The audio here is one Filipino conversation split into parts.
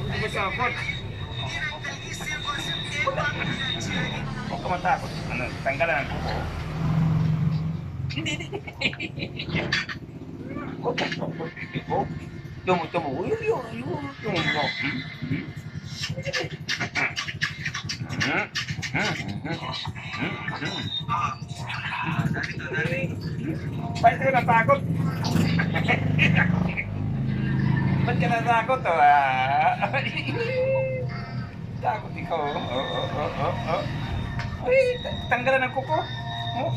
Hindi ko sakot. Huwag ka matakot. Ano, tanggalan ang kuko. Hindi. Tumo. Yung. Bakit ka natakot? Ba't ka natakot? Takot ikaw. Ay, tanggalan ang kuko. Oh.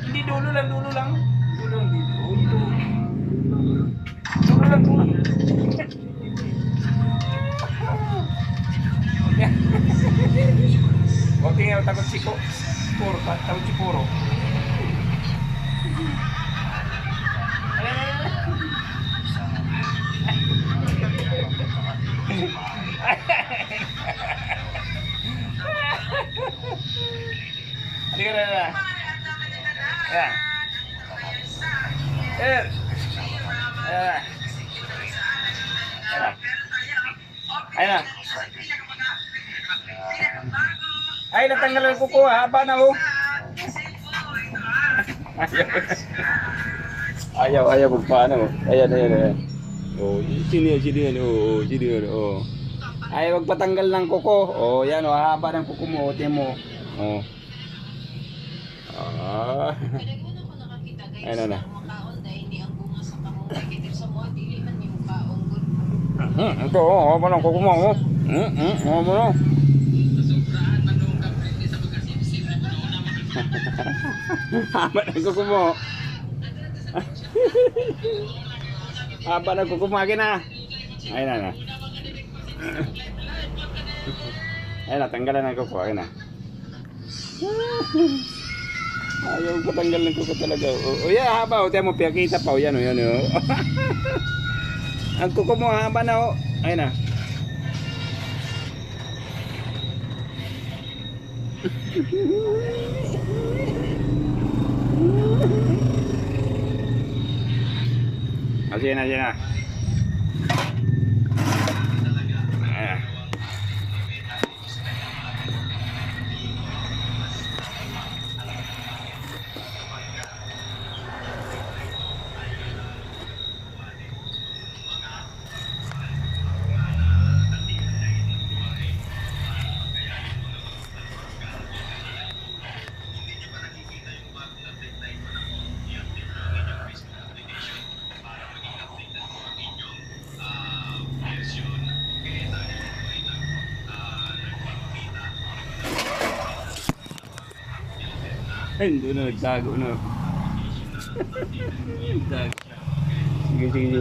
Hindi dulo lang. Dulo lang dito. Dulo lang. O, tingnan, takot si Puro. Takot si Puro. Halika na. Ayan. Ayan na. Ay, natanggalan ko po. Haba na ho. Ayaw magpaano. Ayan. Oh, sino yan. Oh. Ay, wag patanggal ng kuko. Oh, yan oh, haba ng kuko mo, tiyan mo. Oh. Ayun na. Ito oh, haba ng kuko mo. Oh. Haba na. Haba ng kuko mo. Haba ng kuko mo, akin na. Ayun na. Ayun na, tanggalan ng kuko, ayun na. Ayaw patanggal ng kuko talaga. O yan, haba, o tiyan mo, pinakita pa, o yan. Ang kuko mo, haba na, o. Ayun na. Sige na. Ayan. Ay, hindi na, nagtago na. Sige, bye.